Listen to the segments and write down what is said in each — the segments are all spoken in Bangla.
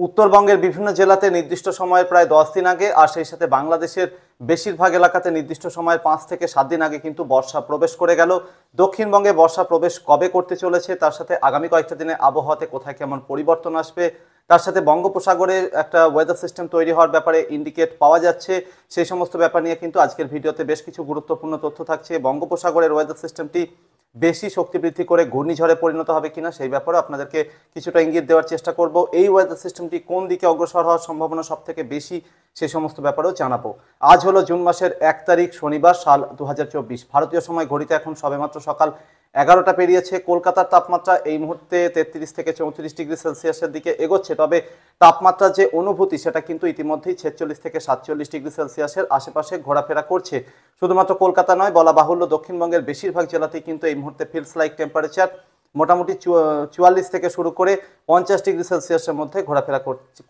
উত্তরবঙ্গের বিভিন্ন জেলাতে নির্দিষ্ট সময়ের প্রায় 10 দিন আগে আর সেই সাথে বাংলাদেশের বেশিরভাগ এলাকাতে নির্দিষ্ট সময়ের 5 থেকে 7 দিন আগে কিন্তু বর্ষা প্রবেশ করে গেল। দক্ষিণবঙ্গে বর্ষা প্রবেশ কবে করতে চলেছে, তার সাথে আগামী কয়েকটা দিনে আবহাওয়াতে কোথায় কেমন পরিবর্তন আসবে, তার সাথে বঙ্গোপসাগরে একটা ওয়েদার সিস্টেম তৈরি হওয়ার ব্যাপারে ইন্ডিকেট পাওয়া যাচ্ছে, সেই সমস্ত ব্যাপার নিয়ে কিন্তু আজকের ভিডিওতে বেশ কিছু গুরুত্বপূর্ণ তথ্য থাকছে। বঙ্গোপসাগরের ওয়েদার সিস্টেমটি বেশি শক্তি বৃদ্ধি করে ঘূর্ণিঝড়ে পরিণত হবে কিনা সেই ব্যাপারে আপনাদেরকে কিছুটা ইঙ্গিত দেওয়ার চেষ্টা করব। এই ওয়েদার সিস্টেমটি কোন দিকে অগ্রসর হওয়ার সম্ভাবনা সব থেকে বেশি সেই সমস্ত ব্যাপারেও জানাবো। আজ হলো জুন মাসের 1 তারিখ, শনিবার, সাল 2024। ভারতীয় সময় ঘড়িতে এখন সবেমাত্র সকাল 11টা পেরিয়েছে। কলকাতার তাপমাত্রা এই মুহূর্তে 33 থেকে 34 ডিগ্রি সেলসিয়াসের দিকে এগোচ্ছে, তবে তাপমাত্রার যে অনুভূতি সেটা কিন্তু ইতিমধ্যেই 46 থেকে 47 ডিগ্রি সেলসিয়াসের আশেপাশে ঘোরাফেরা করছে। শুধুমাত্র কলকাতা নয়, বলা বাহুল্য দক্ষিণবঙ্গের বেশিরভাগ জেলাতেই কিন্তু এই মুহূর্তে ফিলস লাইক টেম্পারেচার মোটামুটি 44 থেকে শুরু করে 50 ডিগ্রি সেলসিয়াসের মধ্যে ঘোরাফেরা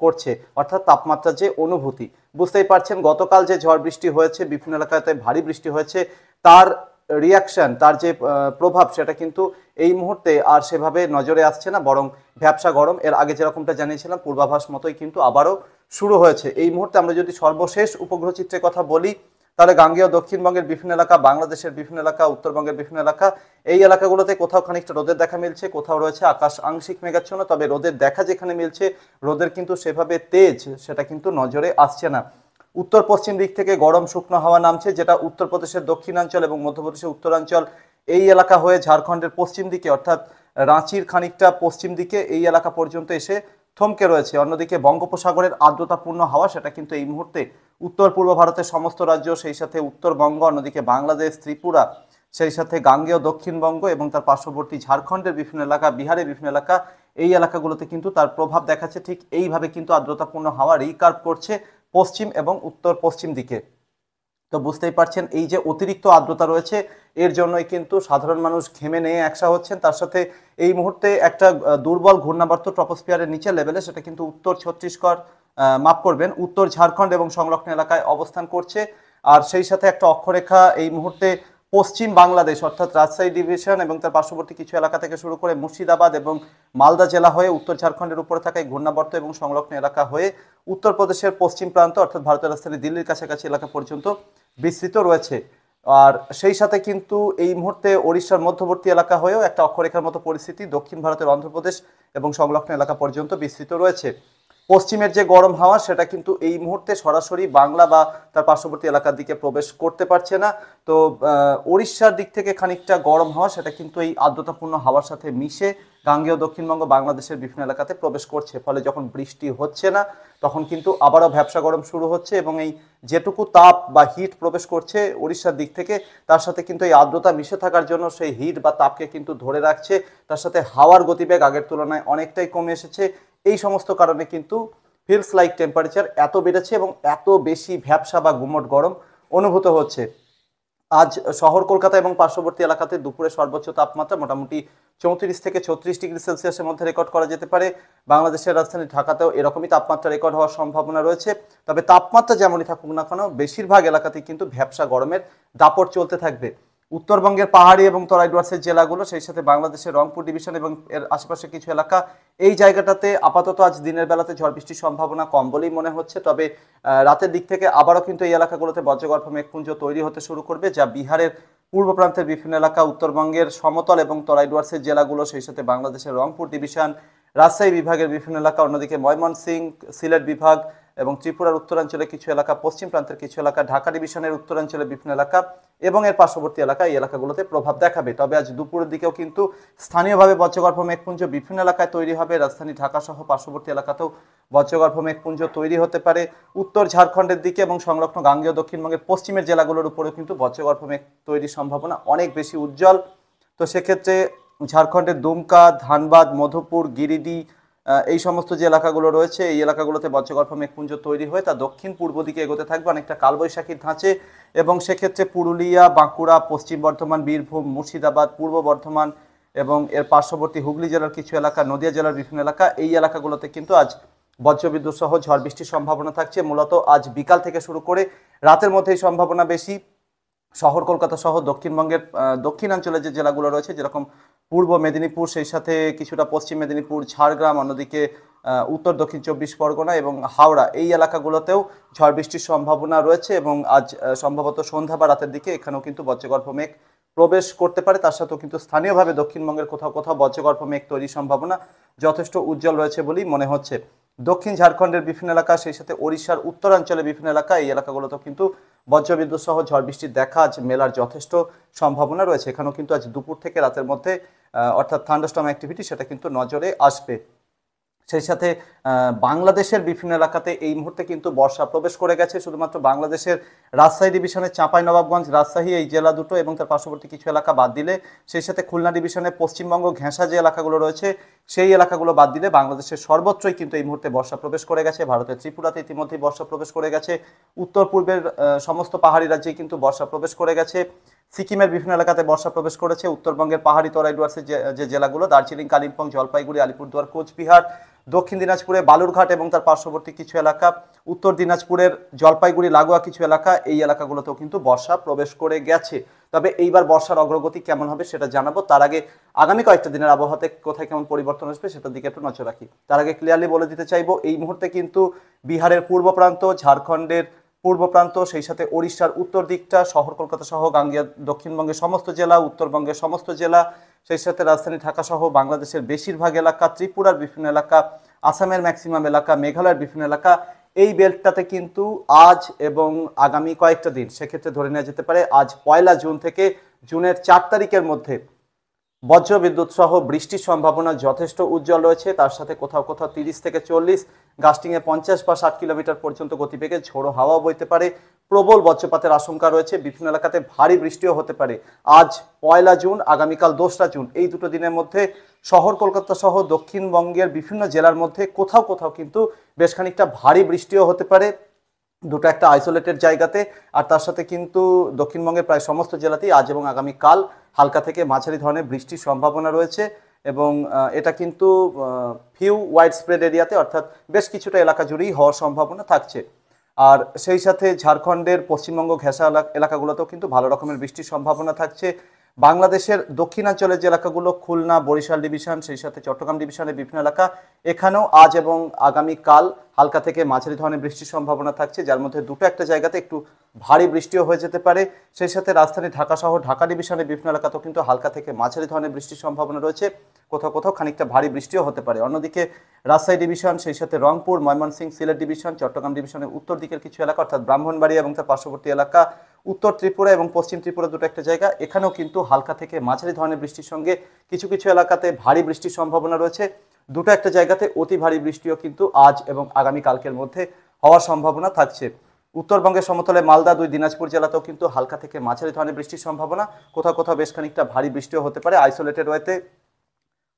করছে, অর্থাৎ তাপমাত্রার যে অনুভূতি বুঝতেই পারছেন। গতকাল যে ঝড় বৃষ্টি হয়েছে, বিভিন্ন এলাকাতে ভারী বৃষ্টি হয়েছে, তার রিয়াকশন, তার যে প্রভাব সেটা কিন্তু এই মুহূর্তে আর সেভাবে নজরে আসছে না, বরং ভ্যাপসা গরম এর আগে যেরকমটা জানিয়েছিলাম পূর্বাভাস মতোই কিন্তু আবারও শুরু হয়েছে। এই মুহূর্তে আমরা যদি সর্বশেষ উপগ্রহ চিত্রের কথা বলি, তাহলে গাঙ্গেয় দক্ষিণবঙ্গের বিভিন্ন এলাকা, বাংলাদেশের বিভিন্ন এলাকা, উত্তরবঙ্গের বিভিন্ন এলাকা, এই এলাকাগুলোতে কোথাও খানিকটা রোদের দেখা মিলছে, কোথাও রয়েছে আকাশ আংশিক মেঘাচ্ছন্ন। তবে রোদের দেখা যেখানে মিলছে, রোদের কিন্তু সেভাবে তেজ সেটা কিন্তু নজরে আসছে না। উত্তর পশ্চিম দিক থেকে গরম শুকনো হাওয়া নামছে, যেটা উত্তরপ্রদেশের দক্ষিণাঞ্চল এবং মধ্যপ্রদেশের উত্তরাঞ্চল এই এলাকা হয়ে ঝাড়খণ্ডের পশ্চিম দিকে, অর্থাৎ রাঁচির খানিকটা পশ্চিম দিকে এই এলাকা পর্যন্ত এসে থমকে রয়েছে। অন্যদিকে বঙ্গোপসাগরের আর্দ্রতাপূর্ণ হাওয়া সেটা কিন্তু এই মুহূর্তে উত্তর পূর্ব ভারতের সমস্ত রাজ্য, সেই সাথে উত্তরবঙ্গ, অন্যদিকে বাংলাদেশ, ত্রিপুরা, সেই সাথে গাঙ্গেয় দক্ষিণবঙ্গ এবং তার পার্শ্ববর্তী ঝাড়খণ্ডের বিভিন্ন এলাকা, বিহারের বিভিন্ন এলাকা, এই এলাকাগুলোতে কিন্তু তার প্রভাব দেখাচ্ছে। ঠিক এইভাবে কিন্তু আর্দ্রতাপূর্ণ হাওয়া রিকার্ভ করছে পশ্চিম এবং উত্তর পশ্চিম দিকে। তো বুঝতেই পারছেন এই যে অতিরিক্ত আর্দ্রতা রয়েছে, এর জন্যই কিন্তু সাধারণ মানুষ ঘেমে নিয়ে একসা হচ্ছেন। তার সাথে এই মুহূর্তে একটা দুর্বল ঘূর্ণাবর্ত ট্রপোস্ফিয়ারের নিচের লেভেলে, সেটা কিন্তু উত্তর ছত্তিশগড়, মাফ করবেন, উত্তর ঝাড়খণ্ড এবং সংলগ্ন এলাকায় অবস্থান করছে। আর সেই সাথে একটা অক্ষরেখা এই মুহূর্তে পশ্চিম বাংলাদেশ, অর্থাৎ রাজশাহী ডিভিশন এবং তার পার্শ্ববর্তী কিছু এলাকা থেকে শুরু করে মুর্শিদাবাদ এবং মালদা জেলা হয়ে উত্তর ঝাড়খণ্ডের উপরে থাকা এই ঘূর্ণাবর্ত এবং সংলগ্ন এলাকা হয়ে উত্তরপ্রদেশের পশ্চিম প্রান্ত, অর্থাৎ ভারতের রাজধানী দিল্লির কাছাকাছি এলাকা পর্যন্ত বিস্তৃত রয়েছে। আর সেই সাথে কিন্তু এই মুহূর্তে ওড়িশার মধ্যবর্তী এলাকা হয়েও একটা অক্ষরেখার মতো পরিস্থিতি দক্ষিণ ভারতের অন্ধ্রপ্রদেশ এবং সংলগ্ন এলাকা পর্যন্ত বিস্তৃত রয়েছে। পশ্চিমের যে গরম হাওয়া সেটা কিন্তু এই মুহূর্তে সরাসরি বাংলা বা তার পার্শ্ববর্তী এলাকার দিকে প্রবেশ করতে পারছে না। তো ওড়িশার দিক থেকে খানিকটা গরম হাওয়া সেটা কিন্তু এই আর্দ্রতাপূর্ণ হাওয়ার সাথে মিশে গাঙ্গেয় দক্ষিণবঙ্গ, বাংলাদেশের বিভিন্ন এলাকাতে প্রবেশ করছে। ফলে যখন বৃষ্টি হচ্ছে না, তখন কিন্তু আবারও ভ্যাপসা গরম শুরু হচ্ছে এবং এই যেটুকু তাপ বা হিট প্রবেশ করছে ওড়িশার দিক থেকে, তার সাথে কিন্তু এই আর্দ্রতা মিশে থাকার জন্য সেই হিট বা তাপকে কিন্তু ধরে রাখছে। তার সাথে হাওয়ার গতিবেগ আগের তুলনায় অনেকটাই কমে এসেছে। এই সমস্ত কারণে কিন্তু ফিলস লাইক টেম্পারেচার এত বেড়েছে এবং এত বেশি ভ্যাপসা বা গুমট গরম অনুভূত হচ্ছে। আজ শহর কলকাতা এবং পার্শ্ববর্তী এলাকাতে দুপুরে সর্বোচ্চ তাপমাত্রা মোটামুটি 34 থেকে 36 ডিগ্রি সেলসিয়াসের মধ্যে রেকর্ড করা যেতে পারে। বাংলাদেশের রাজধানী ঢাকাতেও এরকমই তাপমাত্রা রেকর্ড হওয়ার সম্ভাবনা রয়েছে। তবে তাপমাত্রা যেমনই থাকুক না কেন, বেশিরভাগ এলাকাতেই কিন্তু ভ্যাপসা গরমের দাপট চলতে থাকবে। উত্তরবঙ্গের পাহাড়ি এবং তরাই ডুয়ার্সের জেলাগুলো, সেই সাথে বাংলাদেশের রংপুর ডিভিশন এবং এর আশেপাশে কিছু এলাকা, এই জায়গাটাতে আপাতত আজ দিনের বেলাতে ঝড় বৃষ্টির সম্ভাবনা কম বলেই মনে হচ্ছে। তবে রাতের দিক থেকে আবারও কিন্তু এই এলাকাগুলোতে বজ্রগর্ভ মেঘপুঞ্জ তৈরি হতে শুরু করবে, যা বিহারের পূর্ব প্রান্তের বিভিন্ন এলাকা, উত্তরবঙ্গের সমতল এবং তরাই ডুয়ার্সের জেলাগুলো, সেই সাথে বাংলাদেশের রংপুর ডিভিশন, রাজশাহী বিভাগের বিভিন্ন এলাকা, অন্যদিকে ময়মনসিংহ, সিলেট বিভাগ এবং ত্রিপুরার উত্তরাঞ্চলে কিছু এলাকা, পশ্চিম প্রান্তের কিছু এলাকা, ঢাকা ডিভিশনের উত্তরাঞ্চলের বিভিন্ন এলাকা এবং এর পার্শ্ববর্তী এলাকা, এই এলাকাগুলোতে প্রভাব দেখাবে। তবে আজ দুপুরের দিকেও কিন্তু স্থানীয়ভাবে বজ্রগর্ভ মেঘপুঞ্জ বিভিন্ন এলাকায় তৈরি হবে। রাজধানী ঢাকা সহ পার্শ্ববর্তী এলাকাতেও বজ্রগর্ভ মেঘপুঞ্জ তৈরি হতে পারে। উত্তর ঝাড়খণ্ডের দিকে এবং সংলগ্ন গাঙ্গেয় দক্ষিণবঙ্গের পশ্চিমের জেলাগুলোর উপরেও কিন্তু বজ্রগর্ভ মেঘ তৈরির সম্ভাবনা অনেক বেশি উজ্জ্বল। তো সেক্ষেত্রে ঝাড়খণ্ডের দুমকা, ধানবাদ, মধুপুর, গিরিডি, এই সমস্ত যে এলাকাগুলো রয়েছে, এই এলাকাগুলোতে বজ্রগর্ভ মেঘপুঞ্জ তৈরি হয়ে তা দক্ষিণ পূর্ব দিকে এগোতে থাকবে অনেকটা কালবৈশাখীর ধাঁচে। এবং সেক্ষেত্রে পুরুলিয়া, বাঁকুড়া, পশ্চিম বর্ধমান, বীরভূম, মুর্শিদাবাদ, পূর্ব বর্ধমান এবং এর পার্শ্ববর্তী হুগলি জেলার কিছু এলাকা, নদিয়া জেলার বিভিন্ন এলাকা, এই এলাকাগুলোতে কিন্তু আজ বজ্রবিদ্যুৎ সহ ঝড় বৃষ্টির সম্ভাবনা থাকছে। মূলত আজ বিকাল থেকে শুরু করে রাতের মধ্যেই সম্ভাবনা বেশি। শহর কলকাতা সহ দক্ষিণবঙ্গের দক্ষিণাঞ্চলের যে জেলাগুলো রয়েছে, যেরকম পূর্ব মেদিনীপুর, সেই সাথে কিছুটা পশ্চিম মেদিনীপুর, ঝাড়গ্রাম, অন্যদিকে উত্তর দক্ষিণ 24 পরগনা এবং হাওড়া এই এলাকাগুলোতেও ঝড় বৃষ্টির সম্ভাবনা রয়েছে এবং আজ সম্ভবত সন্ধ্যা বা রাতের দিকে এখানেও কিন্তু বজ্রগর্ভ মেঘ প্রবেশ করতে পারে। তার সাথেও কিন্তু স্থানীয়ভাবে দক্ষিণবঙ্গের কোথাও কোথাও বজ্রগর্ভ মেঘ তৈরির সম্ভাবনা যথেষ্ট উজ্জ্বল রয়েছে বলেই মনে হচ্ছে। দক্ষিণ ঝাড়খণ্ডের বিভিন্ন এলাকা, সেই সাথে ওড়িশার উত্তরাঞ্চলের বিভিন্ন এলাকা, এই এলাকাগুলোতেও কিন্তু বজ্রবিদ্যুৎ সহ ঝড় বৃষ্টির দেখা আজ মেলার যথেষ্ট সম্ভাবনা রয়েছে। এখানেও কিন্তু আজ দুপুর থেকে রাতের মধ্যে অর্থাৎ থান্ডারস্টর্ম অ্যাক্টিভিটি সেটা কিন্তু নজরে আসবে। সেই সাথে বাংলাদেশের বিভিন্ন এলাকাতে এই মুহূর্তে কিন্তু বর্ষা প্রবেশ করে গেছে। শুধুমাত্র বাংলাদেশের রাজশাহী ডিভিশনের চাঁপাইনবাবগঞ্জ, রাজশাহী এই জেলা দুটো এবং তার পার্শ্ববর্তী কিছু এলাকা বাদ দিলে, সেই সাথে খুলনা ডিভিশনের পশ্চিমবঙ্গ ঘেঁষা যে এলাকাগুলো রয়েছে সেই এলাকাগুলো বাদ দিলে বাংলাদেশের সর্বত্রই কিন্তু এই মুহূর্তে বর্ষা প্রবেশ করে গেছে। ভারতের ত্রিপুরাতে ইতিমধ্যেই বর্ষা প্রবেশ করে গেছে। উত্তর পূর্বের সমস্ত পাহাড়ি রাজ্যেই কিন্তু বর্ষা প্রবেশ করে গেছে। সিকিমের বিভিন্ন এলাকাতে বর্ষা প্রবেশ করেছে। উত্তরবঙ্গের পাহাড়ি তরাই ডুয়ার্সের যে জেলাগুলো দার্জিলিং, কালিম্পং, জলপাইগুড়ি, আলিপুরদুয়ার, কোচবিহার, দক্ষিণ দিনাজপুরে বালুরঘাট এবং তার পার্শ্ববর্তী কিছু এলাকা, উত্তর দিনাজপুরের জলপাইগুড়ি লাগোয়া কিছু এলাকা, এই এলাকাগুলোতেও কিন্তু বর্ষা প্রবেশ করে গেছে। তবে এইবার বর্ষার অগ্রগতি কেমন হবে সেটা জানাবো। তার আগে আগামী কয়েকটা দিনের আবহাওয়াতে কোথায় কেমন পরিবর্তন আসবে সেটার দিকে একটু নজর রাখি। তার আগে ক্লিয়ারলি বলে দিতে চাইবো, এই মুহূর্তে কিন্তু বিহারের পূর্ব প্রান্ত, ঝাড়খণ্ডের পূর্ব প্রান্ত, সেই সাথে ওড়িশার উত্তর দিকটা, শহর কলকাতা সহ গাঙ্গেয় দক্ষিণবঙ্গের সমস্ত জেলা, উত্তরবঙ্গের সমস্ত জেলা, সেই সাথে রাজধানী ঢাকা সহ বাংলাদেশের বেশিরভাগ এলাকা, ত্রিপুরার বিভিন্ন এলাকা, আসামের ম্যাক্সিমাম এলাকা, মেঘালয়ের বিভিন্ন এলাকা, এই বেল্টটাতে কিন্তু আজ এবং আগামী কয়েকটা দিন, সেক্ষেত্রে ধরে নেওয়া যেতে পারে আজ 1 জুন থেকে জুনের 4 তারিখের মধ্যে বজ্রবিদ্যুৎ সহ বৃষ্টির সম্ভাবনা যথেষ্ট উজ্জ্বল রয়েছে। তার সাথে কোথাও কোথাও 30 থেকে 40, গাস্টিংয়ে 50 বা 60 কিলোমিটার পর্যন্ত গতিবেগে ঝোড়ো হাওয়া বইতে পারে। প্রবল বজ্রপাতের আশঙ্কা রয়েছে। বিভিন্ন এলাকাতে ভারী বৃষ্টিও হতে পারে। আজ 1 জুন, আগামীকাল 2রা জুন, এই দুটো দিনের মধ্যে শহর কলকাতা সহ দক্ষিণবঙ্গের বিভিন্ন জেলার মধ্যে কোথাও কোথাও কিন্তু বেশ খানিকটা ভারী বৃষ্টিও হতে পারে, দুটো একটা আইসোলেটেড জায়গাতে। আর তার সাথে কিন্তু দক্ষিণবঙ্গের প্রায় সমস্ত জেলাতেই আজ এবং আগামীকাল হালকা থেকে মাঝারি ধরনের বৃষ্টির সম্ভাবনা রয়েছে এবং এটা কিন্তু ফিউ ওয়াইড স্প্রেড এরিয়াতে, অর্থাৎ বেশ কিছুটা এলাকা জুড়েই হওয়ার সম্ভাবনা থাকছে। আর সেই সাথে ঝাড়খণ্ডের পশ্চিমবঙ্গ ঘেঁষা এলাকাগুলোতেও কিন্তু ভালো রকমের বৃষ্টির সম্ভাবনা থাকছে। বাংলাদেশের দক্ষিণাঞ্চলের যে এলাকাগুলো, খুলনা, বরিশাল ডিভিশন, সেই সাথে চট্টগ্রাম ডিভিশনের বিভিন্ন এলাকা, এখানেও আজ এবং আগামীকাল হালকা থেকে মাঝারি ধরনের বৃষ্টির সম্ভাবনা থাকছে, যার মধ্যে দুটো একটা জায়গাতে একটু ভারী বৃষ্টিও হয়ে যেতে পারে। সেই সাথে রাজধানী ঢাকা সহ ঢাকা ডিভিশনের বিভিন্ন এলাকাতেও কিন্তু হালকা থেকে মাঝারি ধরনের বৃষ্টির সম্ভাবনা রয়েছে, কোথাও কোথাও খানিকটা ভারী বৃষ্টিও হতে পারে। অন্যদিকে রাজশাহী ডিভিশন, সেই সাথে রংপুর, ময়মনসিংহ, সিলেট ডিভিশন, চট্টগ্রাম ডিভিশনের উত্তর দিকের কিছু এলাকা অর্থাৎ ব্রাহ্মণবাড়িয়া এবং তার পার্শ্ববর্তী এলাকা, উত্তর ত্রিপুরা এবং পশ্চিম ত্রিপুরা দুটো একটা জায়গা, এখানেও কিন্তু হালকা থেকে মাঝারি ধরনের বৃষ্টির সঙ্গে কিছু কিছু এলাকাতে ভারী বৃষ্টির সম্ভাবনা রয়েছে। দুটো একটা জায়গাতে অতি ভারী বৃষ্টিও কিন্তু আজ এবং আগামীকালকের মধ্যে হওয়ার সম্ভাবনা থাকছে। উত্তরবঙ্গের সমতলে মালদা, 2 দিনাজপুর জেলাতেও কিন্তু হালকা থেকে মাঝারি ধরনের বৃষ্টির সম্ভাবনা, কোথাও কোথাও বেশ খানিকটা ভারী বৃষ্টিও হতে পারে আইসোলেটেড ওয়েতে।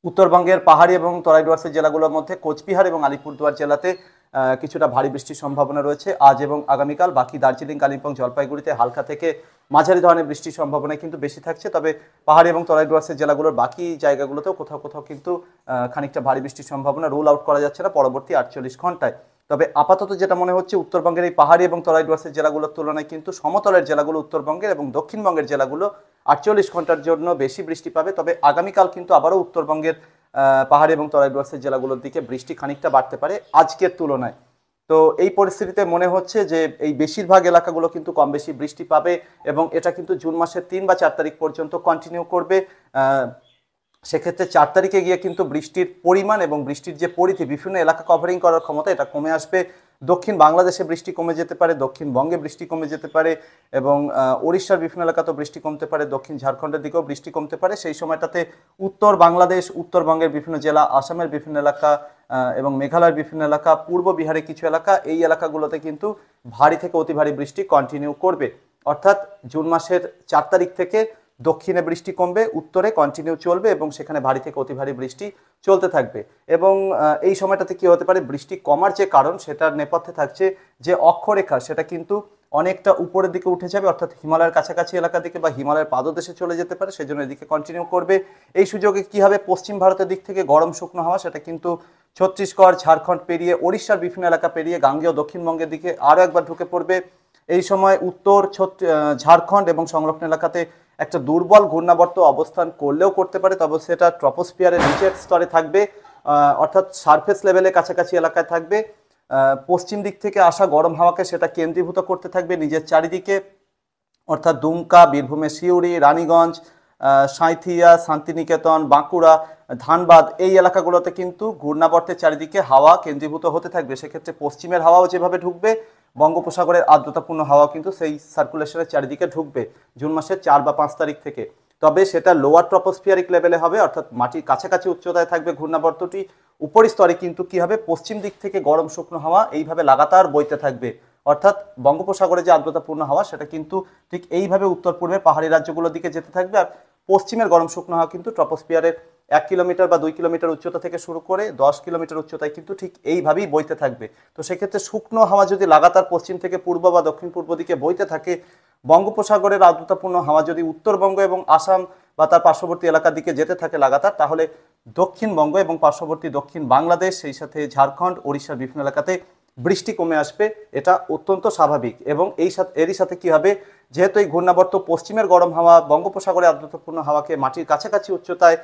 উত্তরবঙ্গের পাহাড়ি এবং তরাই ডুয়ার্সের জেলাগুলোর মধ্যে কোচবিহার এবং আলিপুরদুয়ার জেলাতে কিছুটা ভারী বৃষ্টির সম্ভাবনা রয়েছে আজ এবং আগামীকাল। বাকি দার্জিলিং, কালিম্পং, জলপাইগুড়িতে হালকা থেকে মাঝারি ধরনের বৃষ্টির সম্ভাবনা কিন্তু বেশি থাকছে। তবে পাহাড়ি এবং তরাই ডুয়ার্সের জেলাগুলোর বাকি জায়গাগুলোতেও কোথাও কোথাও কিন্তু খানিকটা ভারী বৃষ্টির সম্ভাবনা রুল আউট করা যাচ্ছে না পরবর্তী 48 ঘন্টায়। তবে আপাতত যেটা মনে হচ্ছে, উত্তরবঙ্গের এই পাহাড়ি এবং তরাই ডুয়ার্সের জেলাগুলোর তুলনায় কিন্তু সমতলের জেলাগুলো, উত্তরবঙ্গের এবং দক্ষিণবঙ্গের জেলাগুলো 48 ঘন্টার জন্য বেশি বৃষ্টি পাবে। তবে আগামীকাল কিন্তু আবারও উত্তরবঙ্গের পাহাড়ি এবং তরাই ডুয়ার্সের জেলাগুলোর দিকে বৃষ্টি খানিকটা বাড়তে পারে আজকের তুলনায়। তো এই পরিস্থিতিতে মনে হচ্ছে যে এই বেশিরভাগ এলাকাগুলো কিন্তু কম বেশি বৃষ্টি পাবে এবং এটা কিন্তু জুন মাসের 3 বা 4 তারিখ পর্যন্ত কন্টিনিউ করবে। সেক্ষেত্রে 4 তারিখে গিয়ে কিন্তু বৃষ্টির পরিমাণ এবং বৃষ্টির যে পরিধি, বিভিন্ন এলাকা কভারিং করার ক্ষমতা, এটা কমে আসবে। দক্ষিণ বাংলাদেশে বৃষ্টি কমে যেতে পারে, দক্ষিণবঙ্গে বৃষ্টি কমে যেতে পারে এবং ওড়িশার বিভিন্ন এলাকাতেও বৃষ্টি কমতে পারে, দক্ষিণ ঝাড়খণ্ডের দিকেও বৃষ্টি কমতে পারে। সেই সময়টাতে উত্তর বাংলাদেশ, উত্তরবঙ্গের বিভিন্ন জেলা, আসামের বিভিন্ন এলাকা এবং মেঘালয়ের বিভিন্ন এলাকা, পূর্ব বিহারের কিছু এলাকা, এই এলাকাগুলোতে কিন্তু ভারী থেকে অতি ভারী বৃষ্টি কন্টিনিউ করবে। অর্থাৎ জুন মাসের 4 তারিখ থেকে দক্ষিণে বৃষ্টি কমবে, উত্তরে কন্টিনিউ চলবে এবং সেখানে ভারী থেকে অতি ভারী বৃষ্টি চলতে থাকবে। এবং এই সময়টাতে কি হতে পারে, বৃষ্টি কমার যে কারণ সেটার নেপথ্যে থাকছে যে অক্ষরেখা, সেটা কিন্তু অনেকটা উপরের দিকে উঠে যাবে, অর্থাৎ হিমালয়ের কাছাকাছি এলাকা দিকে বা হিমালয়ের পাদদেশে চলে যেতে পারে, সেজন্য এদিকে কন্টিনিউ করবে। এই সুযোগে কি হবে, পশ্চিম ভারতের দিক থেকে গরম শুকনো হাওয়া সেটা কিন্তু ছত্তিশগড়, ঝাড়খণ্ড পেরিয়ে, ওড়িশার বিভিন্ন এলাকা পেরিয়ে গাঙ্গেয় দক্ষিণবঙ্গের দিকে আরও একবার ঢুকে পড়বে। এই সময় উত্তর ঝাড়খণ্ড এবং সংলগ্ন এলাকাতে একটা দুর্বল ঘূর্ণাবর্ত অবস্থান করলেও করতে পারে, তবে সেটা ট্রপোস্ফিয়ারের নিচের স্তরে থাকবে। অর্থাৎ সারফেস লেভেলের কাছাকাছি এলাকায় থাকবে। পশ্চিম দিক থেকে আসা গরম হাওয়াকে সেটা কেন্দ্রীভূত করতে থাকবে নিজের চারিদিকে, অর্থাৎ দুমকা, বীরভূমের সিউড়ি, রানীগঞ্জ, সাঁইথিয়া, শান্তিনিকেতন, বাঁকুড়া, ধানবাদ এই এলাকাগুলোতে কিন্তু ঘূর্ণাবর্তের চারিদিকে হাওয়া কেন্দ্রীভূত হতে থাকবে। সেক্ষেত্রে পশ্চিমের হাওয়াও যেভাবে ঢুকবে, বঙ্গোপসাগরের আর্দ্রতাপূর্ণ হাওয়া কিন্তু সেই সার্কুলেশনের চারিদিকে ঢুকবে জুন মাসের 4 বা 5 তারিখ থেকে। তবে সেটা লোয়ার ট্রপোস্ফিয়ারিক লেভেলে হবে, অর্থাৎ মাটির কাছাকাছি উচ্চতায় থাকবে ঘূর্ণাবর্তটি। উপরিস্তরে কিন্তু কি হবে, পশ্চিম দিক থেকে গরম শুকনো হাওয়া এইভাবে লাগাতার বইতে থাকবে, অর্থাৎ বঙ্গোপসাগরে যে আর্দ্রতাপূর্ণ হাওয়া সেটা কিন্তু ঠিক এইভাবে উত্তর পূর্বে পাহাড়ি রাজ্যগুলোর দিকে যেতে থাকবে। আর পশ্চিমের গরম শুকনো হাওয়া কিন্তু ট্রপোস্ফিয়ারের 1 কিলোমিটার বা 2 কিলোমিটার উচ্চতা থেকে শুরু করে 10 কিলোমিটার উচ্চতায় কিন্তু ঠিক এইভাবেই বইতে থাকবে। তো সেক্ষেত্রে শুকনো হাওয়া যদি লাগাতার পশ্চিম থেকে পূর্ব বা দক্ষিণ পূর্ব দিকে বইতে থাকে, বঙ্গোপসাগরের আর্দ্রতাপূর্ণ হাওয়া যদি উত্তরবঙ্গ এবং আসাম বা তার পার্শ্ববর্তী এলাকার দিকে যেতে থাকে লাগাতার, তাহলে দক্ষিণবঙ্গ এবং পার্শ্ববর্তী দক্ষিণ বাংলাদেশ, সেই সাথে ঝাড়খণ্ড, ওড়িশার বিভিন্ন এলাকাতে বৃষ্টি কমে আসবে। এটা অত্যন্ত স্বাভাবিক। এবং এরই সাথে কি হবে, যেহেতু এই ঘূর্ণাবর্ত পশ্চিমের গরম হাওয়া বঙ্গোপসাগরে আর্দ্রতাপূর্ণ হাওয়াকে মাটির কাছাকাছি উচ্চতায়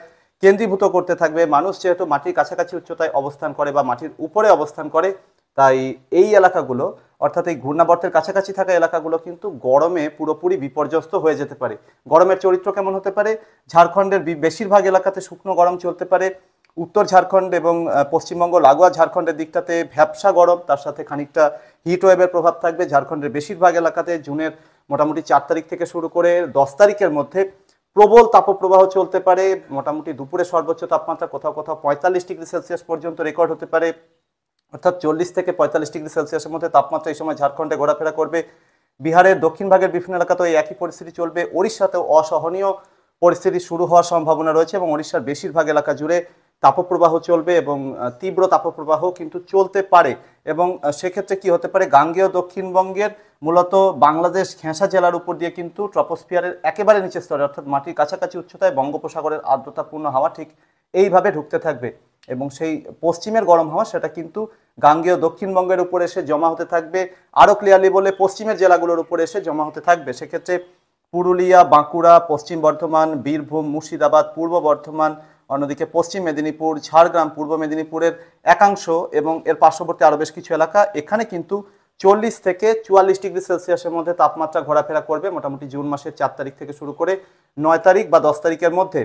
কেন্দ্রীভূত করতে থাকবে, মানুষ যেহেতু মাটির কাছাকাছি উচ্চতায় অবস্থান করে বা মাটির উপরে অবস্থান করে, তাই এই এলাকাগুলো অর্থাৎ এই ঘূর্ণাবর্তের কাছাকাছি থাকা এলাকাগুলো কিন্তু গরমে পুরোপুরি বিপর্যস্ত হয়ে যেতে পারে। গরমের চরিত্র কেমন হতে পারে, ঝাড়খণ্ডের বেশিরভাগ এলাকাতে শুকনো গরম চলতে পারে। উত্তর ঝাড়খণ্ড এবং পশ্চিমবঙ্গ লাগোয়া ঝাড়খণ্ডের দিকটাতে ভ্যাপসা গরম, তার সাথে খানিকটা হিট ওয়েভের প্রভাব থাকবে। ঝাড়খণ্ডের বেশিরভাগ এলাকাতে জুনের মোটামুটি 4 তারিখ থেকে শুরু করে 10 তারিখের মধ্যে প্রবল তাপপ্রবাহ চলতে পারে। মোটামুটি দুপুরে সর্বোচ্চ তাপমাত্রা কোথাও কোথাও 45 ডিগ্রি সেলসিয়াস পর্যন্ত রেকর্ড হতে পারে, অর্থাৎ 40 থেকে 45 ডিগ্রি সেলসিয়াসের মধ্যে তাপমাত্রা এই সময় ঝাড়খণ্ডে ঘোরাফেরা করবে। বিহারের দক্ষিণ ভাগের বিভিন্ন এলাকাতেও এই একই পরিস্থিতি চলবে। ওড়িশাতেও অসহনীয় পরিস্থিতি শুরু হওয়ার সম্ভাবনা রয়েছে এবং ওড়িশার বেশিরভাগ এলাকা জুড়ে তাপপ্রবাহ চলবে এবং তীব্র তাপপ্রবাহ কিন্তু চলতে পারে। এবং সেক্ষেত্রে কি হতে পারে, গাঙ্গেয় দক্ষিণবঙ্গের মূলত বাংলাদেশ ঘেঁষা জেলার উপর দিয়ে কিন্তু ট্রপোস্ফিয়ারের একেবারে নিচের স্তরে অর্থাৎ মাটির কাছাকাছি উচ্চতায় বঙ্গোপসাগরের আর্দ্রতাপূর্ণ হাওয়া ঠিক এইভাবে ঢুকতে থাকবে এবং সেই পশ্চিমের গরম হাওয়া সেটা কিন্তু গাঙ্গেয় দক্ষিণবঙ্গের উপরে এসে জমা হতে থাকবে। আরও ক্লিয়ারলি বলে পশ্চিমের জেলাগুলোর উপরে এসে জমা হতে থাকবে। সেক্ষেত্রে পুরুলিয়া, বাঁকুড়া, পশ্চিম বর্ধমান, বীরভূম, মুর্শিদাবাদ, পূর্ব বর্ধমান, অন্যদিকে পশ্চিম মেদিনীপুর, ঝাড়গ্রাম, পূর্ব মেদিনীপুরের একাংশ এবং এর পার্শ্ববর্তী আরও বেশ কিছু এলাকা, এখানে কিন্তু 40 থেকে 44 ডিগ্রি সেলসিয়াসের মধ্যে তাপমাত্রা ঘোরাফেরা করবে মোটামুটি জুন মাসের 4 তারিখ থেকে শুরু করে 9 তারিখ বা 10 তারিখের মধ্যে।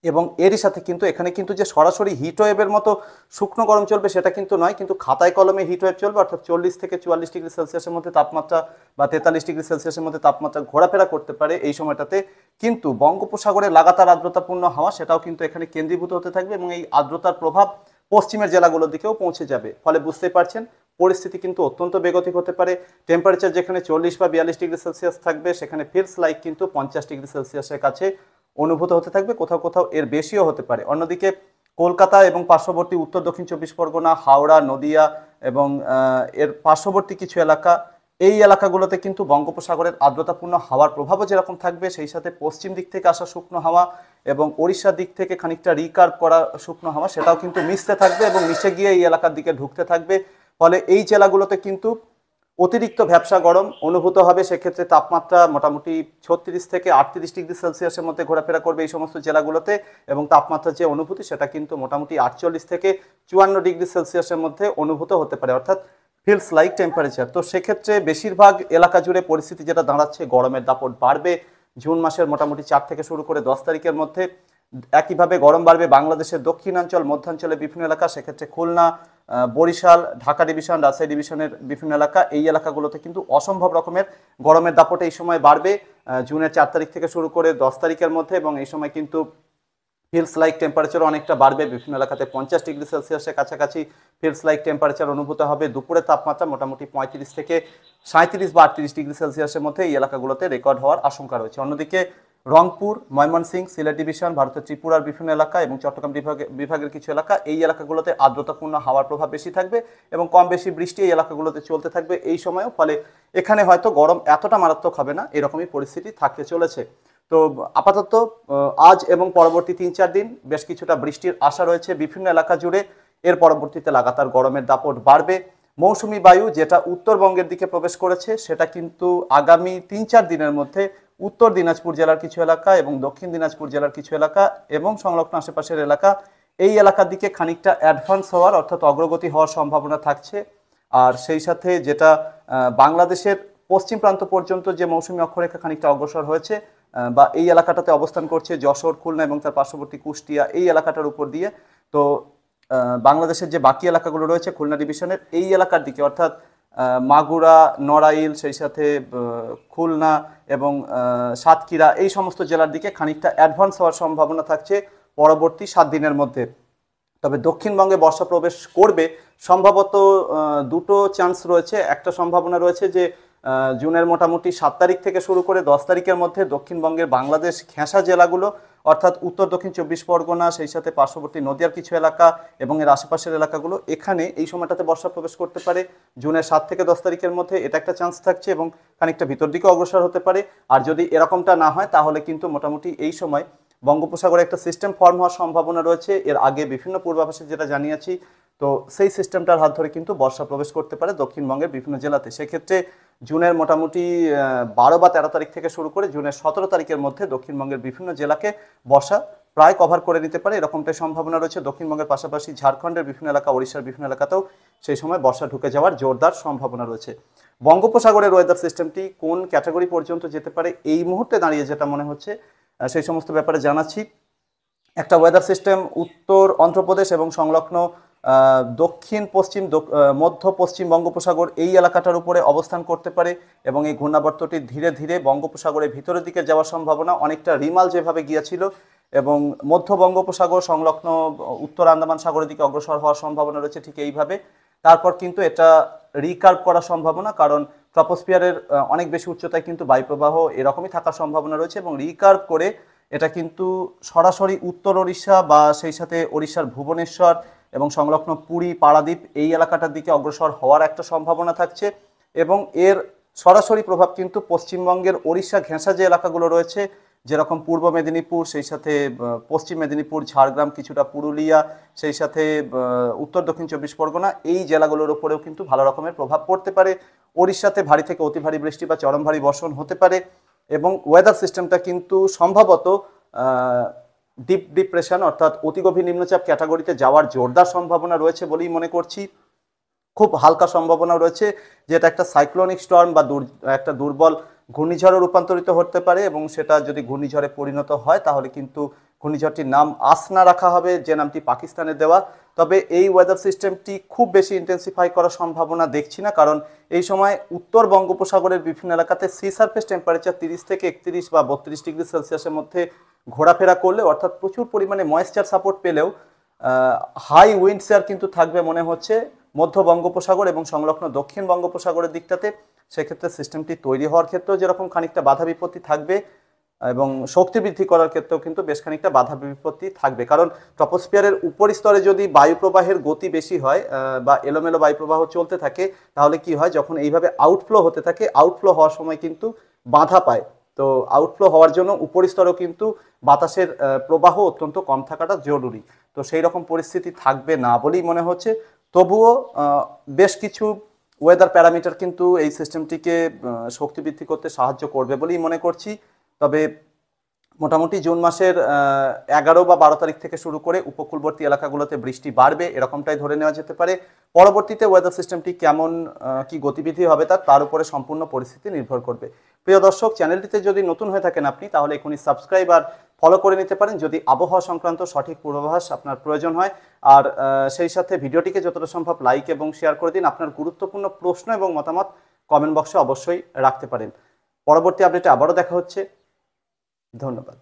এবং এরই সাথে কিন্তু এখানে কিন্তু যে সরাসরি হিটওয়েভের মতো শুকনো গরম চলবে সেটা কিন্তু নয়, কিন্তু খাতায় কলমে হিটওয়েভ চলবে, অর্থাৎ 40 থেকে 44 ডিগ্রি সেলসিয়াসের মধ্যে তাপমাত্রা বা 43 ডিগ্রি সেলসিয়াসের মধ্যে তাপমাত্রা ঘোরাফেরা করতে পারে এই সময়টাতে। কিন্তু বঙ্গোপসাগরে লাগাতার আর্দ্রতাপূর্ণ হাওয়া সেটাও কিন্তু এখানে কেন্দ্রীভূত হতে থাকবে এবং এই আর্দ্রতার প্রভাব পশ্চিমের জেলাগুলোর দিকেও পৌঁছে যাবে। ফলে বুঝতেই পারছেন পরিস্থিতি কিন্তু অত্যন্ত বেগতিক হতে পারে। টেম্পারেচার যেখানে 40 বা 42 ডিগ্রি সেলসিয়াস থাকবে সেখানে ফিলস লাইক কিন্তু 50 ডিগ্রি সেলসিয়াসের কাছে অনুভূত হতে থাকবে, কোথাও কোথাও এর বেশিও হতে পারে। অন্যদিকে কলকাতা এবং পার্শ্ববর্তী উত্তর দক্ষিণ 24 পরগনা, হাওড়া, নদিয়া এবং এর পার্শ্ববর্তী কিছু এলাকা, এই এলাকাগুলোতে কিন্তু বঙ্গোপসাগরের আর্দ্রতাপূর্ণ হাওয়ার প্রভাবও যেরকম থাকবে, সেই সাথে পশ্চিম দিক থেকে আসা শুকনো হাওয়া এবং ওড়িশার দিক থেকে খানিকটা রিকার্ভ করা শুকনো হাওয়া সেটাও কিন্তু মিশতে থাকবে এবং মিশে গিয়ে এই এলাকার দিকে ঢুকতে থাকবে। ফলে এই জেলাগুলোতে কিন্তু অতিরিক্ত ভ্যাপসা গরম অনুভূত হবে। সেক্ষেত্রে তাপমাত্রা মোটামুটি 36 থেকে 38 ডিগ্রি সেলসিয়াসের মধ্যে ঘোরাফেরা করবে এই সমস্ত জেলাগুলোতে এবং তাপমাত্রার যে অনুভূতি সেটা কিন্তু মোটামুটি 48 থেকে 54 ডিগ্রি সেলসিয়াসের মধ্যে অনুভূত হতে পারে, অর্থাৎ ফিলস লাইক টেম্পারেচার। তো সেক্ষেত্রে বেশিরভাগ এলাকা জুড়ে পরিস্থিতি যেটা দাঁড়াচ্ছে, গরমের দাপট বাড়বে জুন মাসের মোটামুটি 4 থেকে শুরু করে 10 তারিখের মধ্যে। একইভাবে গরম বাড়বে বাংলাদেশের দক্ষিণাঞ্চল, মধ্যাঞ্চলের বিভিন্ন এলাকা, সেক্ষেত্রে খুলনা, বরিশাল, ঢাকা ডিভিশন, রাজশাহী ডিভিশনের বিভিন্ন এলাকা, এই এলাকাগুলোতে কিন্তু অসম্ভব রকমের গরমের দাপটে এই সময় বাড়বে জুনের 4 তারিখ থেকে শুরু করে 10 তারিখের মধ্যে। এবং এই সময় কিন্তু ফিলস লাইক টেম্পারেচার অনেকটা বাড়বে, বিভিন্ন এলাকাতে 50 ডিগ্রি সেলসিয়াসের কাছাকাছি ফিলস লাইক টেম্পারেচার অনুভূত হবে। দুপুরের তাপমাত্রা মোটামুটি 35 থেকে 37 বা 38 ডিগ্রি সেলসিয়াসের মধ্যে এই এলাকাগুলোতে রেকর্ড হওয়ার আশঙ্কা রয়েছে। অন্যদিকে রংপুর, ময়মনসিংহ, সিলেট ডিভিশন, ভারতের ত্রিপুরার বিভিন্ন এলাকা এবং চট্টগ্রাম বিভাগের কিছু এলাকা, এই এলাকাগুলোতে আর্দ্রতাপূর্ণ হাওয়ার প্রভাব বেশি থাকবে এবং কম বেশি বৃষ্টি এই এলাকাগুলোতে চলতে থাকবে এই সময়ও। ফলে এখানে হয়তো গরম এতটা মারাত্মক হবে না, এরকমই পরিস্থিতি থাকতে চলেছে। তো আপাতত আজ এবং পরবর্তী 3-4 দিন বেশ কিছুটা বৃষ্টির আশা রয়েছে বিভিন্ন এলাকা জুড়ে। এর পরবর্তীতে লাগাতার গরমের দাপট বাড়বে। মৌসুমি বায়ু যেটা উত্তরবঙ্গের দিকে প্রবেশ করেছে সেটা কিন্তু আগামী 3-4 দিনের মধ্যে উত্তর দিনাজপুর জেলার কিছু এলাকা এবং দক্ষিণ দিনাজপুর জেলার কিছু এলাকা এবং সংলগ্ন আশেপাশের এলাকা, এই এলাকার দিকে খানিকটা অ্যাডভান্স হওয়ার অর্থাৎ অগ্রগতি হওয়ার সম্ভাবনা থাকছে। আর সেই সাথে যেটা বাংলাদেশের পশ্চিম প্রান্ত পর্যন্ত যে মৌসুমী অক্ষরেখা খানিকটা অগ্রসর হয়েছে বা এই এলাকাটাতে অবস্থান করছে, যশোর, খুলনা এবং তার পার্শ্ববর্তী কুষ্টিয়া এই এলাকাটার উপর দিয়ে। তো বাংলাদেশের যে বাকি এলাকাগুলো রয়েছে খুলনা ডিভিশনের এই এলাকার দিকে অর্থাৎ মাগুরা, নড়াইল, সেই সাথে খুলনা এবং সাতক্ষীরা এই সমস্ত জেলার দিকে খানিকটা অ্যাডভান্স হওয়ার সম্ভাবনা থাকছে পরবর্তী 7 দিনের মধ্যে। তবে দক্ষিণবঙ্গে বর্ষা প্রবেশ করবে সম্ভবত দুটো চান্স রয়েছে। একটা সম্ভাবনা রয়েছে যে জুনের মোটামুটি 7 তারিখ থেকে শুরু করে 10 তারিখের মধ্যে দক্ষিণবঙ্গের বাংলাদেশ ঘেঁষা জেলাগুলো অর্থাৎ উত্তর দক্ষিণ 24 পরগনা, সেই সাথে পার্শ্ববর্তী নদিয়ার কিছু এলাকা এবং এর আশেপাশের এলাকাগুলো, এখানে এই সময়টাতে বর্ষা প্রবেশ করতে পারে জুনের 7 থেকে 10 তারিখের মধ্যে। এটা একটা চান্স থাকছে এবং খানিকটা ভিতর দিকে অগ্রসর হতে পারে। আর যদি এরকমটা না হয় তাহলে কিন্তু মোটামুটি এই সময় বঙ্গোপসাগরে একটা সিস্টেম ফর্ম হওয়ার সম্ভাবনা রয়েছে। এর আগে বিভিন্ন পূর্বাভাসে যেটা জানিয়েছি, তো সেই সিস্টেমটার হাত ধরে কিন্তু বর্ষা প্রবেশ করতে পারে দক্ষিণবঙ্গের বিভিন্ন জেলাতে। সেক্ষেত্রে জুনের মোটামুটি 12 বা 13 তারিখ থেকে শুরু করে জুনের 17 তারিখের মধ্যে দক্ষিণবঙ্গের বিভিন্ন জেলাকে বর্ষা প্রায় কভার করে নিতে পারে, এরকমটাই সম্ভাবনা রয়েছে। দক্ষিণবঙ্গের পাশাপাশি ঝাড়খণ্ডের বিভিন্ন এলাকা, ওড়িশার বিভিন্ন এলাকাতেও সেই সময় বর্ষা ঢুকে যাওয়ার জোরদার সম্ভাবনা রয়েছে। বঙ্গোপসাগরের ওয়েদার সিস্টেমটি কোন ক্যাটাগরি পর্যন্ত যেতে পারে এই মুহূর্তে দাঁড়িয়ে যেটা মনে হচ্ছে সেই সমস্ত ব্যাপারে জানাচ্ছি। একটা ওয়েদার সিস্টেম উত্তর অন্ধ্রপ্রদেশ এবং সংলগ্ন দক্ষিণ পশ্চিম মধ্য পশ্চিম বঙ্গোপসাগর এই এলাকাটার উপরে অবস্থান করতে পারে এবং এই ঘূর্ণাবর্তটি ধীরে ধীরে বঙ্গোপসাগরের ভিতরের দিকে যাওয়ার সম্ভাবনা অনেকটা রিমাল যেভাবে গিয়েছিল এবং মধ্য বঙ্গোপসাগর সংলগ্ন উত্তর আন্দামান সাগরের দিকে অগ্রসর হওয়ার সম্ভাবনা রয়েছে ঠিক এইভাবে। তারপর কিন্তু এটা রিকার্ভ করার সম্ভাবনা, কারণ ট্রপোস্ফিয়ারের অনেক বেশি উচ্চতায় কিন্তু বায়ুপ্রবাহ এরকমই থাকার সম্ভাবনা রয়েছে এবং রিকার্ভ করে এটা কিন্তু সরাসরি উত্তর ওড়িশা বা সেই সাথে ওড়িশার ভুবনেশ্বর এবং সংলগ্ন পুরী, পারাদ্বীপ এই এলাকাটার দিকে অগ্রসর হওয়ার একটা সম্ভাবনা থাকছে এবং এর সরাসরি প্রভাব কিন্তু পশ্চিমবঙ্গের ওড়িশা ঘেঁষা যে এলাকাগুলো রয়েছে, যেরকম পূর্ব মেদিনীপুর, সেই সাথে পশ্চিম মেদিনীপুর, ঝাড়গ্রাম, কিছুটা পুরুলিয়া, সেই সাথে উত্তর দক্ষিণ 24 পরগনা এই জেলাগুলোর উপরেও কিন্তু ভালো রকমের প্রভাব পড়তে পারে। ওড়িশাতে ভারী থেকে অতি ভারী বৃষ্টি বা চরম ভারী বর্ষণ হতে পারে এবং ওয়েদার সিস্টেমটা কিন্তু সম্ভবত ডিপ ডিপ্রেশন অর্থাৎ অতি গভীর নিম্নচাপ ক্যাটাগরিতে যাওয়ার জোরদার সম্ভাবনা রয়েছে বলেই মনে করছি। খুব হালকা সম্ভাবনা রয়েছে যে এটা একটা সাইক্লোনিক স্টর্ম বা একটা দুর্বল ঘূর্ণিঝড়ে রূপান্তরিত হতে পারে এবং সেটা যদি ঘূর্ণিঝড়ে পরিণত হয় তাহলে কিন্তু ঘূর্ণিঝড়টির নাম আসনা রাখা হবে, যে নামটি পাকিস্তানের দেওয়া। তবে এই ওয়েদার সিস্টেমটি খুব বেশি ইন্টেন্সিফাই করার সম্ভাবনা দেখছি না, কারণ এই সময় উত্তর বঙ্গোপসাগরের বিভিন্ন এলাকাতে সি সারফেস টেম্পারেচার 30 থেকে 31 বা 32 ডিগ্রি সেলসিয়াসের মধ্যে ঘোরাফেরা করলে অর্থাৎ প্রচুর পরিমাণে ময়েশ্চার সাপোর্ট পেলেও হাই উইন্ড শেয়ার কিন্তু থাকবে মনে হচ্ছে মধ্য বঙ্গোপসাগর এবং সংলগ্ন দক্ষিণ বঙ্গোপসাগরের দিকটাতে। সেক্ষেত্রে সিস্টেমটি তৈরি হওয়ার ক্ষেত্রেও যেরকম খানিকটা বাধা বিপত্তি থাকবে এবং শক্তি বৃদ্ধি করার ক্ষেত্রেও কিন্তু বেশ খানিকটা বাধা বিপত্তি থাকবে, কারণ ট্রপোস্ফিয়ারের উপরিস্তরে যদি বায়ুপ্রবাহের গতি বেশি হয় বা এলোমেলো বায়ুপ্রবাহ চলতে থাকে তাহলে কি হয়, যখন এইভাবে আউটফ্লো হতে থাকে, আউটফ্লো হওয়ার সময় কিন্তু বাধা পায়। তো আউটফ্লো হওয়ার জন্য উপরিস্তরেও কিন্তু বাতাসের প্রবাহ অত্যন্ত কম থাকাটা জরুরি। তো সেই রকম পরিস্থিতি থাকবে না বলেই মনে হচ্ছে। তবুও বেশ কিছু ওয়েদার প্যারামিটার কিন্তু এই সিস্টেমটিকে শক্তি বৃদ্ধি করতে সাহায্য করবে বলেই মনে করছি। তবে মোটামুটি জুন মাসের 11 বা 12 তারিখ থেকে শুরু করে উপকূলবর্তী এলাকাগুলোতে বৃষ্টি বাড়বে এরকমটাই ধরে নেওয়া যেতে পারে। পরবর্তীতে ওয়েদার সিস্টেমটি কেমন কি গতিবিধি হবে তার উপরে সম্পূর্ণ পরিস্থিতি নির্ভর করবে। প্রিয় দর্শক, চ্যানেলটিতে যদি নতুন হয়ে থাকেন আপনি তাহলে এখনই সাবস্ক্রাইব আর ফলো করে নিতে পারেন যদি আবহাওয়া সংক্রান্ত সঠিক পূর্বাভাস আপনার প্রয়োজন হয়। আর সেই সাথে ভিডিওটিকে যতটা সম্ভব লাইক এবং শেয়ার করে দিন। আপনার গুরুত্বপূর্ণ প্রশ্ন এবং মতামত কমেন্ট বক্সে অবশ্যই রাখতে পারেন। পরবর্তী আপডেটে আবারও দেখা হচ্ছে। ধন্যবাদ।